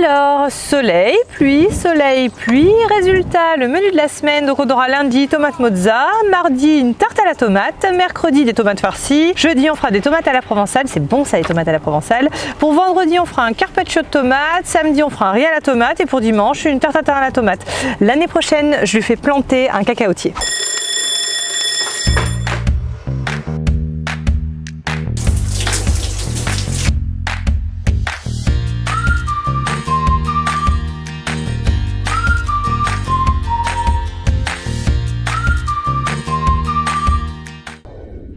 Alors, soleil, pluie, résultat, le menu de la semaine, donc on aura lundi tomate mozza, mardi une tarte à la tomate, mercredi des tomates farcies, jeudi on fera des tomates à la provençale, c'est bon ça les tomates à la provençale, pour vendredi on fera un carpaccio de tomates, samedi on fera un riz à la tomate et pour dimanche une tarte tatin à la tomate. L'année prochaine je lui fais planter un cacaotier.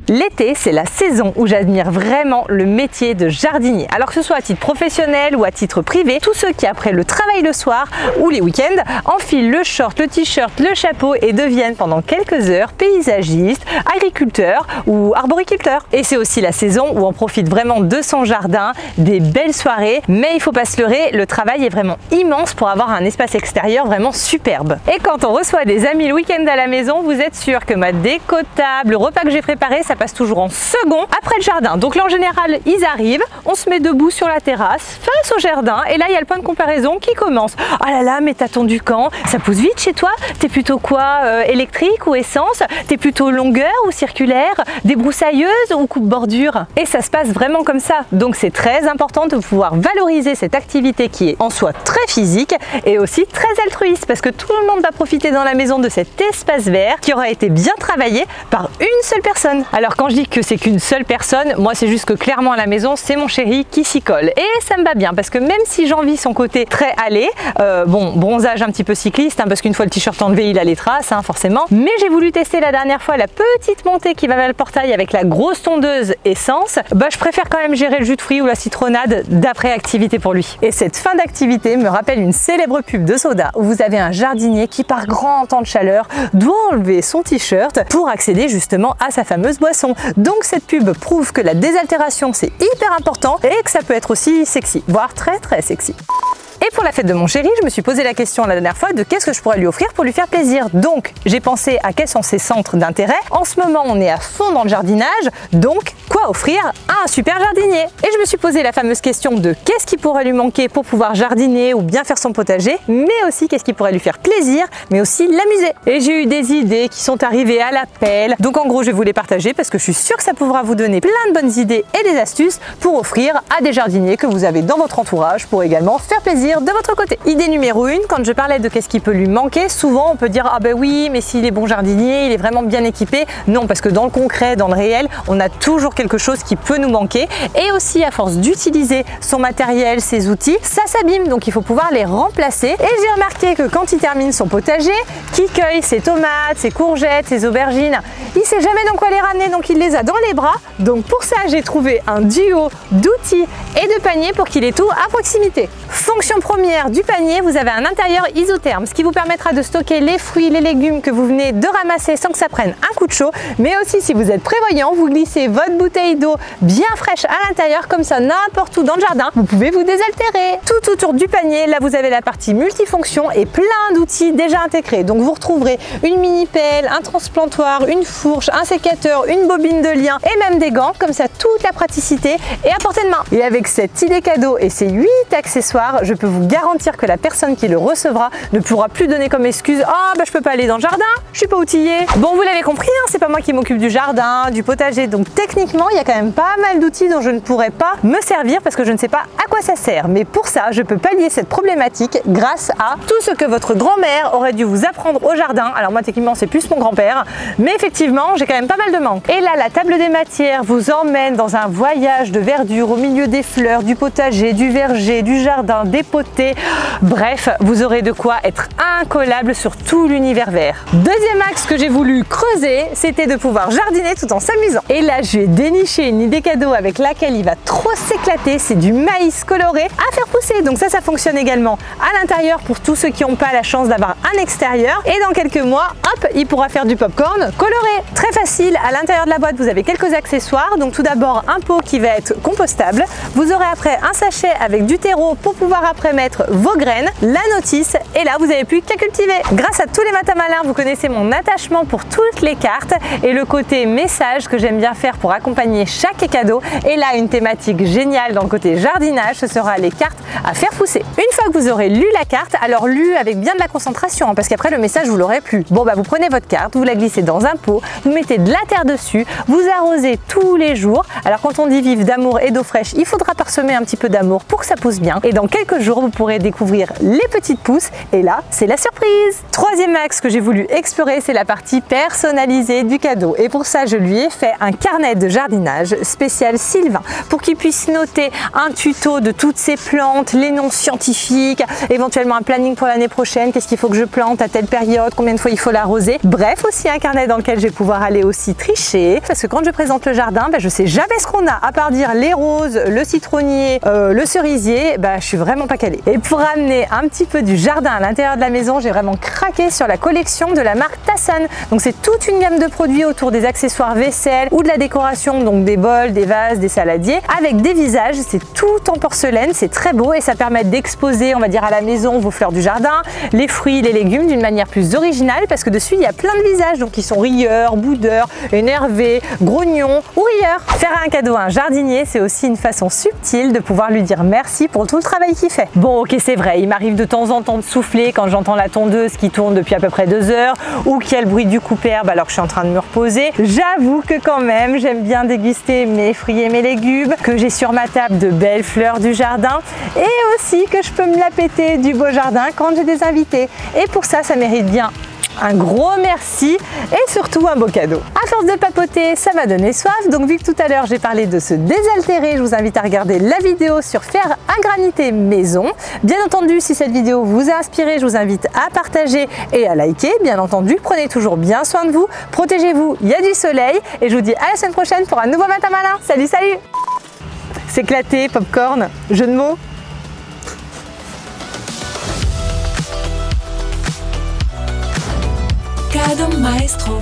L'été, c'est la saison où j'admire vraiment le métier de jardinier. Alors que ce soit à titre professionnel ou à titre privé, tous ceux qui après le travail le soir ou les week-ends enfilent le short, le t-shirt, le chapeau et deviennent pendant quelques heures paysagistes, agriculteurs ou arboriculteurs. Et c'est aussi la saison où on profite vraiment de son jardin, des belles soirées, mais il faut pas se leurrer, le travail est vraiment immense pour avoir un espace extérieur vraiment superbe. Et quand on reçoit des amis le week-end à la maison, vous êtes sûr que ma déco de table, le repas que j'ai préparé, ça passe toujours en second après le jardin. Donc là en général ils arrivent, on se met debout sur la terrasse face au jardin et là il y a le point de comparaison qui commence. Ah là là, mais t'as tondu quand? Ça pousse vite chez toi? T'es plutôt quoi, électrique ou essence? T'es plutôt longueur ou circulaire? Débroussailleuse ou coupe bordure? Et ça se passe vraiment comme ça. Donc c'est très important de pouvoir valoriser cette activité qui est en soi très physique et aussi très altruiste parce que tout le monde va profiter dans la maison de cet espace vert qui aura été bien travaillé par une seule personne. Alors quand je dis que c'est qu'une seule personne, moi c'est juste que clairement à la maison c'est mon chéri qui s'y colle et ça me va bien parce que même si j'envie son côté très allé, bon bronzage un petit peu cycliste parce qu'une fois le t-shirt enlevé il a les traces forcément, mais j'ai voulu tester la dernière fois la petite montée qui va vers le portail avec la grosse tondeuse essence, je préfère quand même gérer le jus de fruits ou la citronnade d'après activité pour lui. Et cette fin d'activité me rappelle une célèbre pub de soda où vous avez un jardinier qui par grand temps de chaleur doit enlever son t-shirt pour accéder justement à sa fameuse boisson. Donc cette pub prouve que la désaltération c'est hyper important et que ça peut être aussi sexy, voire très sexy. Et pour la fête de mon chéri, je me suis posé la question la dernière fois de qu'est-ce que je pourrais lui offrir pour lui faire plaisir. Donc j'ai pensé à quels sont ses centres d'intérêt. En ce moment on est à fond dans le jardinage, donc quoi offrir à un super jardinier? Et je me suis posé la fameuse question de qu'est-ce qui pourrait lui manquer pour pouvoir jardiner ou bien faire son potager, mais aussi qu'est-ce qui pourrait lui faire plaisir, mais aussi l'amuser. Et j'ai eu des idées qui sont arrivées à la pelle, donc en gros je vais vous les partager parce que je suis sûre que ça pourra vous donner plein de bonnes idées et des astuces pour offrir à des jardiniers que vous avez dans votre entourage pour également faire plaisir de votre côté. Idée numéro 1, quand je parlais de qu'est-ce qui peut lui manquer, souvent on peut dire ah ben oui mais s'il est bon jardinier, il est vraiment bien équipé. Non, parce que dans le concret, dans le réel, on a toujours quelque chose qui peut nous manquer et aussi à force d'utiliser son matériel, ses outils, ça s'abîme donc il faut pouvoir les remplacer. Et j'ai remarqué que quand il termine son potager, qu'il cueille ses tomates, ses courgettes, ses aubergines, il sait jamais dans quoi les ramener donc il les a dans les bras. Donc pour ça j'ai trouvé un duo d'outils et de paniers pour qu'il ait tout à proximité. Fonction première du panier, vous avez un intérieur isotherme, ce qui vous permettra de stocker les fruits, les légumes que vous venez de ramasser sans que ça prenne un coup de chaud. Mais aussi si vous êtes prévoyant, vous glissez votre bouteille d'eau bien fraîche à l'intérieur, comme ça n'importe où dans le jardin, vous pouvez vous désaltérer. Tout autour du panier, là vous avez la partie multifonction et plein d'outils déjà intégrés. Donc vous retrouverez une mini pelle, un transplantoir, une fourche, un sécateur, une bobine de lien et même des gants, comme ça toute la praticité est à portée de main. Et avec cette idée cadeau et ces 8 accessoires, je peux vous garantir que la personne qui le recevra ne pourra plus donner comme excuse « Ah je peux pas aller dans le jardin, je suis pas outillé ». Bon, vous l'avez compris, c'est pas moi qui m'occupe du jardin, du potager, donc techniquement il y a quand même pas mal d'outils dont je ne pourrais pas me servir parce que je ne sais pas à quoi ça sert. Mais pour ça, je peux pallier cette problématique grâce à tout ce que votre grand-mère aurait dû vous apprendre au jardin. Alors moi techniquement c'est plus mon grand-père, mais effectivement j'ai quand même pas mal de manques. Et là la table des matières vous emmène dans un voyage de verdure au milieu des fleurs, du potager, du verger, du jardin, des potées. Bref, vous aurez de quoi être incollable sur tout l'univers vert. Deuxième axe que j'ai voulu creuser, c'était de pouvoir jardiner tout en s'amusant. Et là, je vais dénicher une idée cadeau avec laquelle il va trop s'éclater. C'est du maïs coloré à faire pousser. Donc ça fonctionne également à l'intérieur pour tous ceux qui n'ont pas la chance d'avoir un extérieur. Et dans quelques mois, hop, il pourra faire du popcorn coloré. Très facile. À l'intérieur de la boîte, vous avez quelques accessoires. Donc tout d'abord, un pot qui va être compostable. Vous aurez après un sachet avec du terreau pour pouvoir après mettre vos graines, la notice, et là vous n'avez plus qu'à cultiver. Grâce à tous les matins malins, vous connaissez mon attachement pour toutes les cartes et le côté message que j'aime bien faire pour accompagner chaque cadeau. Et là, une thématique géniale dans le côté jardinage, ce sera les cartes à faire faire pousser. Une fois que vous aurez lu la carte, alors lu avec bien de la concentration, hein, parce qu'après le message vous l'aurez plus. Bon bah vous prenez votre carte, vous la glissez dans un pot, vous mettez de la terre dessus, vous arrosez tous les jours. Alors quand on dit vivre d'amour et d'eau fraîche, il faudra parsemer un petit peu d'amour pour que ça pousse bien. Et dans quelques jours, vous pourrez découvrir les petites pousses. Et là, c'est la surprise. Troisième axe que j'ai voulu explorer, c'est la partie personnalisée du cadeau. Et pour ça, je lui ai fait un carnet de jardinage spécial Sylvain pour qu'il puisse noter un tuto de toutes ces plantes, les noms scientifiques, éventuellement un planning pour l'année prochaine, qu'est-ce qu'il faut que je plante à telle période, combien de fois il faut l'arroser. Bref, aussi un carnet dans lequel je vais pouvoir aller aussi tricher, parce que quand je présente le jardin, je sais jamais ce qu'on a, à part dire les roses, le citronnier, le cerisier, je suis vraiment pas calée. Et pour amener un petit peu du jardin à l'intérieur de la maison, j'ai vraiment craqué sur la collection de la marque Tassan. Donc c'est toute une gamme de produits autour des accessoires vaisselle ou de la décoration, donc des bols, des vases, des saladiers, avec des visages. C'est tout en porcelaine, c'est très beau et ça permet d'exposer, on va dire, à la maison vos fleurs du jardin, les fruits, les légumes d'une manière plus originale, parce que dessus il y a plein de visages, donc ils sont rieurs, boudeurs, énervés, grognons ou rieurs. Faire un cadeau à un jardinier, c'est aussi une façon subtile de pouvoir lui dire merci pour tout le travail qu'il fait. Bon, ok, c'est vrai, il m'arrive de temps en temps de souffler quand j'entends la tondeuse qui tourne depuis à peu près 2 heures ou qu'il y a le bruit du coupe-herbe alors que je suis en train de me reposer. J'avoue que quand même, j'aime bien déguster mes fruits et mes légumes, que j'ai sur ma table de belles fleurs du jardin et aussi que je peux me la péter du beau jardin quand j'ai des invités. Et pour ça, ça mérite bien un gros merci et surtout un beau cadeau. À force de papoter, ça m'a donné soif, donc vu que tout à l'heure j'ai parlé de se désaltérer, je vous invite à regarder la vidéo sur faire un granité maison. Bien entendu, si cette vidéo vous a inspiré, je vous invite à partager et à liker. Bien entendu, prenez toujours bien soin de vous, protégez-vous, il y a du soleil et je vous dis à la semaine prochaine pour un nouveau Matin Malin. Salut, salut! S'éclater, popcorn, jeu de mots. Cadeau Maestro.